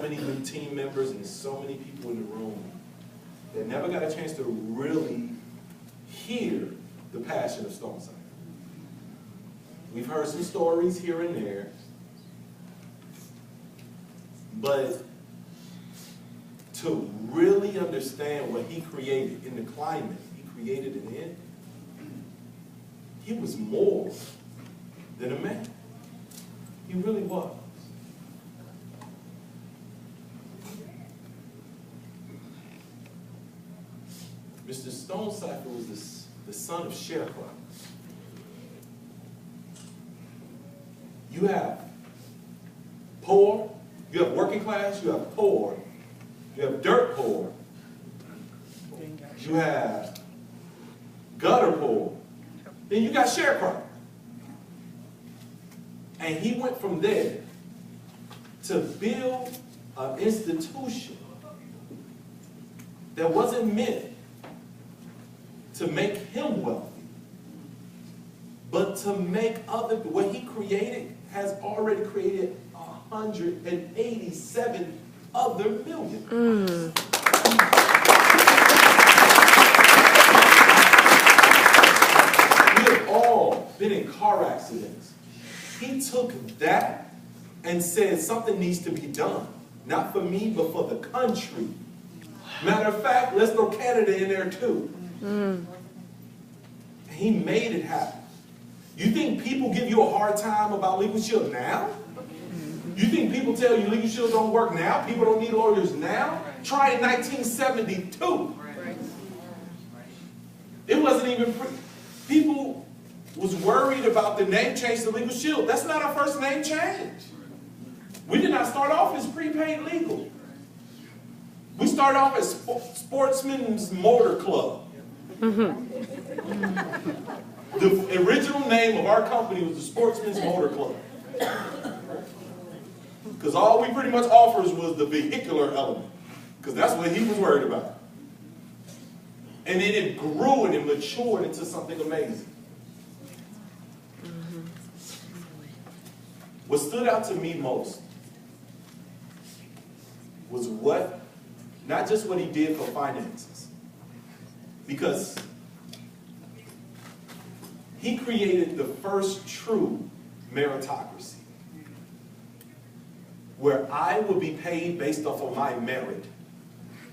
many new team members and so many people in the room that never got a chance to really hear the passion of Stonecipher. We've heard some stories here and there, but to really understand what he created in the climate he created it in, he was more than a man. He really was. Mr. Stonecipher was the son of sharecroppers. You have poor, you have working class, you have poor, you have dirt poor, you have gutter poor, then you got sharecropper. And he went from there to build an institution that wasn't meant to make him wealthy, but to make other, what he created has already created 187 other millionaires. We have all been in car accidents. He took that and said something needs to be done. Not for me, but for the country. Matter of fact, let's throw Canada in there too. He made it happen. You think people give you a hard time about legal shield now? You think people tell you legal shield don't work now? People don't need lawyers now? Try in 1972. It wasn't even, people was worried about the name change to legal shield. That's not our first name change. We did not start off as prepaid legal. We started off as Sportsman's Motor Club. The original name of our company was the Sportsman's Motor Club. Because all we pretty much offers was the vehicular element. Because that's what he was worried about. And then it grew and it matured into something amazing. What stood out to me most was not just what he did for finances. Because he created the first true meritocracy, where I would be paid based off of my merit,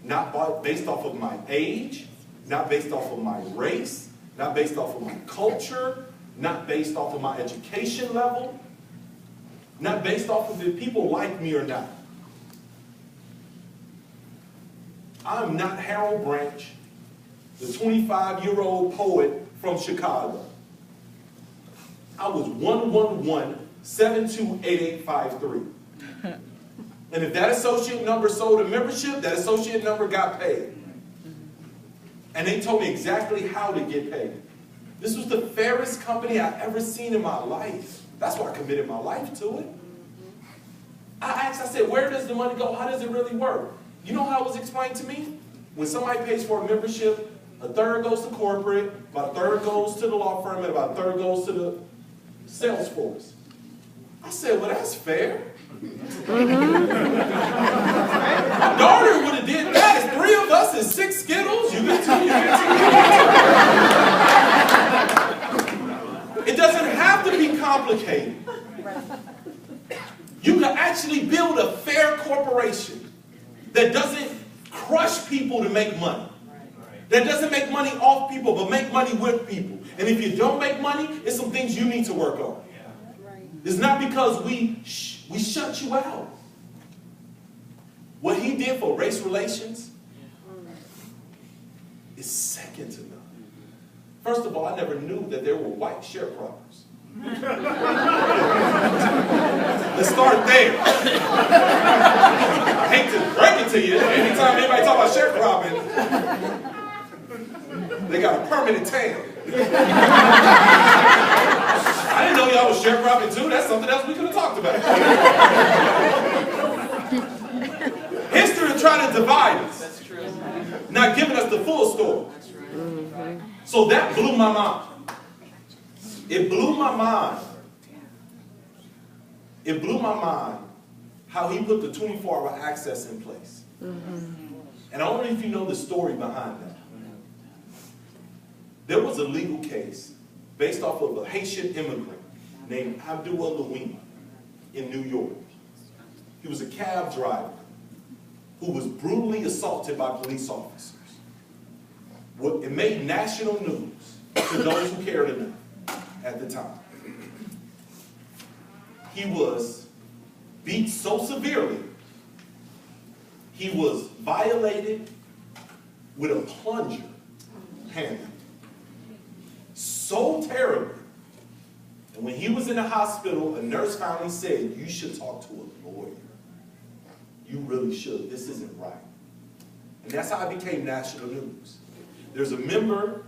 not based off of my age, not based off of my race, not based off of my culture, not based off of my education level, not based off of if people like me or not. I'm not Harold Branch, the 25-year-old poet from Chicago. I was 111-728853. And if that associate number sold a membership, that associate number got paid. And they told me exactly how to get paid. This was the fairest company I've ever seen in my life. That's why I committed my life to it. I said, where does the money go? How does it really work? You know how it was explained to me? When somebody pays for a membership, a third goes to corporate, about a third goes to the law firm, and about a third goes to the sales force. I said, well, that's fair. My daughter would have did that. It's 3 of us and 6 Skittles. You get 2, you get 2. It doesn't have to be complicated. You can actually build a fair corporation that doesn't crush people to make money. That doesn't make money off people, but make money with people. And if you don't make money, it's some things you need to work on. It's not because we shut you out. What he did for race relations is second to none. First of all, I never knew that there were white sharecroppers. Let's start there. I hate to break it to you. Anytime anybody talk about sharecropping, they got a permanent tan. I didn't know y'all was sharecropping too. That's something else we could have talked about. History is trying to divide us. That's true. Not giving us the full story. That's right. So that blew my mind. It blew my mind. It blew my mind how he put the 24-hour access in place. And I don't know if you know the story behind that. There was a legal case based off of a Haitian immigrant named Abdul Louima in New York. He was a cab driver who was brutally assaulted by police officers. It made national news to those who cared enough at the time. He was beat so severely, he was violated with a plunger handle. So terribly. And when he was in the hospital, a nurse finally said, "You should talk to a lawyer. You really should. This isn't right." And that's how it became national news. There's a member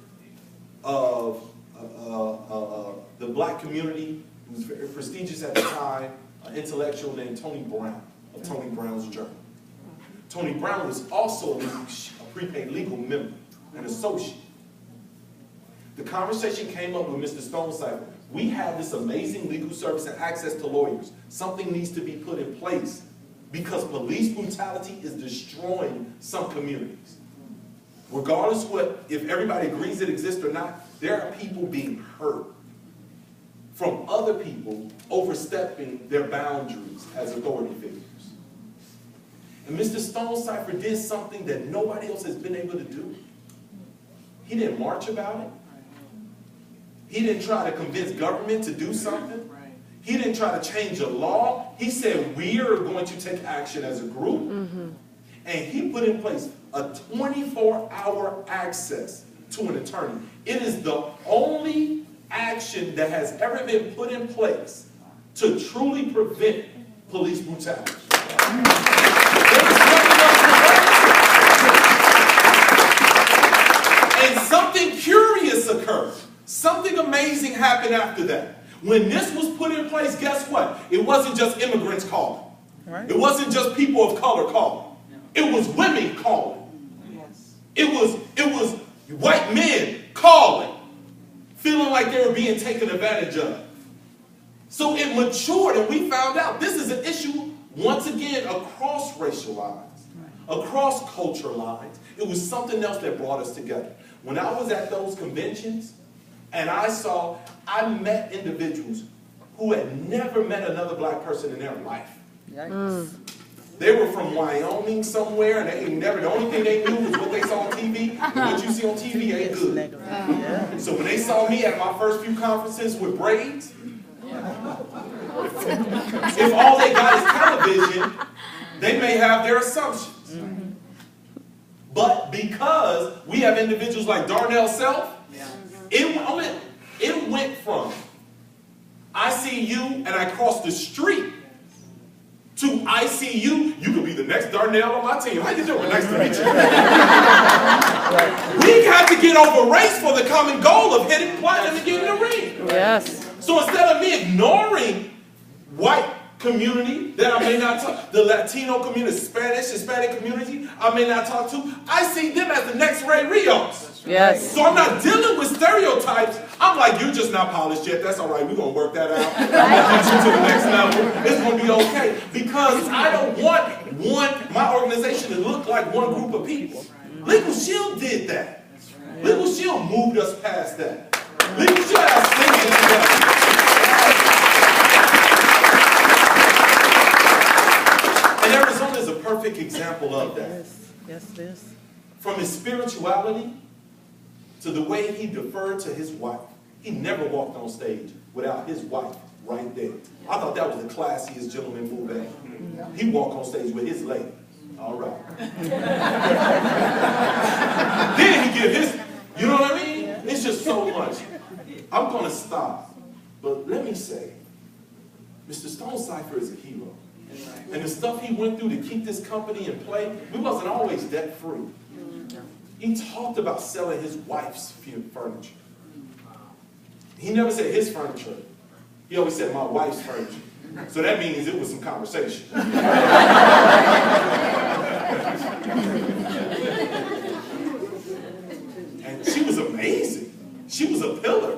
of the black community who was very prestigious at the time, an intellectual named Tony Brown, of Tony Brown's Journal. Tony Brown was also a prepaid legal member, an associate. The conversation came up with Mr. Stonecipher. We have this amazing legal service and access to lawyers. Something needs to be put in place because police brutality is destroying some communities. Regardless if everybody agrees it exists or not, there are people being hurt from other people overstepping their boundaries as authority figures. And Mr. Stonecipher did something that nobody else has been able to do. He didn't march about it. He didn't try to convince government to do something. He didn't try to change a law. He said, we are going to take action as a group. And he put in place a 24-hour access to an attorney. It is the only action that has ever been put in place to truly prevent police brutality. And something curious occurred. Something amazing happened after that. When this was put in place, guess what? It wasn't just immigrants calling. It wasn't just people of color calling. It was women calling. It was white men calling, feeling like they were being taken advantage of. So it matured, and we found out this is an issue, once again, across racial lines, across culture lines. It was something else that brought us together. When I was at those conventions, and I met individuals who had never met another black person in their life. They were from Wyoming somewhere, and the only thing they knew was what they saw on TV, and what you see on TV ain't good. So when they saw me at my first few conferences with braids, if all they got is television, they may have their assumptions. But because we have individuals like Darnell Self, it went from I see you and I cross the street to I see you, you could be the next Darnell on my team. How you doing? Nice to meet you. We got to get over race for the common goal of hitting platinum and getting the ring. Yes. So instead of me ignoring white community that I may not talk, the Latino community, Hispanic community I may not talk to, I see them as the next Ray Rios. Yes. So I'm not dealing with stereotypes. I'm like, you're just not polished yet. That's all right. We're going to work that out. I'm going to get you to the next level. It's going to be okay. Because I don't want my organization to look like one group of people. Legal Shield did that. Legal Shield moved us past that. Legal Shield has thinking together. And Arizona is a perfect example of that. Yes, it is. From his spirituality to the way he deferred to his wife. He never walked on stage without his wife right there. I thought that was the classiest gentleman move ever. He walked on stage with his lady. All right. Then he give his, you know what I mean? It's just so much. I'm going to stop. But let me say, Mr. Stonecipher is a hero. And the stuff he went through to keep this company in play, we wasn't always debt-free. He talked about selling his wife's furniture. He never said his furniture. He always said my wife's furniture. So that means it was some conversation. And she was amazing. She was a pillar.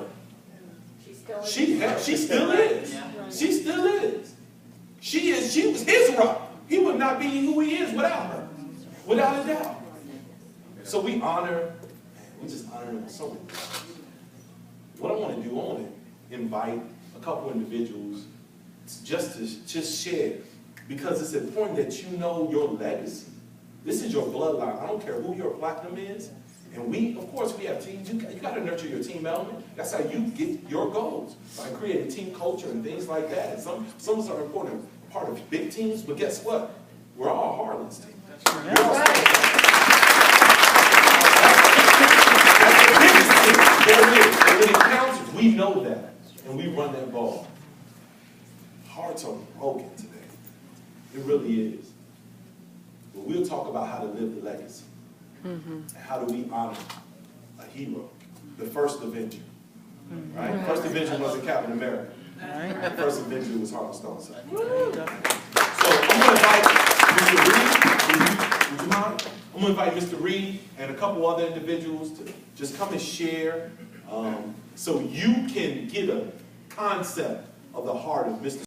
She still is. She still is. She was his rock. is, without a doubt. So we just honor them so many times. What I want to do, I want to invite a couple individuals just to share, because it's important that you know your legacy. This is your bloodline. I don't care who your platinum is. And we, of course, we have teams. You got to nurture your team element. That's how you get your goals, by creating team culture and things like that. And some of us are important part of big teams, but guess what? We're all Harlan's team. That's the biggest team there is. And when it counts, we know that, and we run that ball. Hearts are broken today. It really is. But we'll talk about how to live the legacy. And how do we honor a hero, the first Avenger, right? First Avenger wasn't Captain America. The first Avenger was Harlan Stonecipher. So I'm going to invite Mr. Reed. Would you mind? I'm going to invite Mr. Reed and a couple other individuals to just come and share, so you can get a concept of the heart of Mr.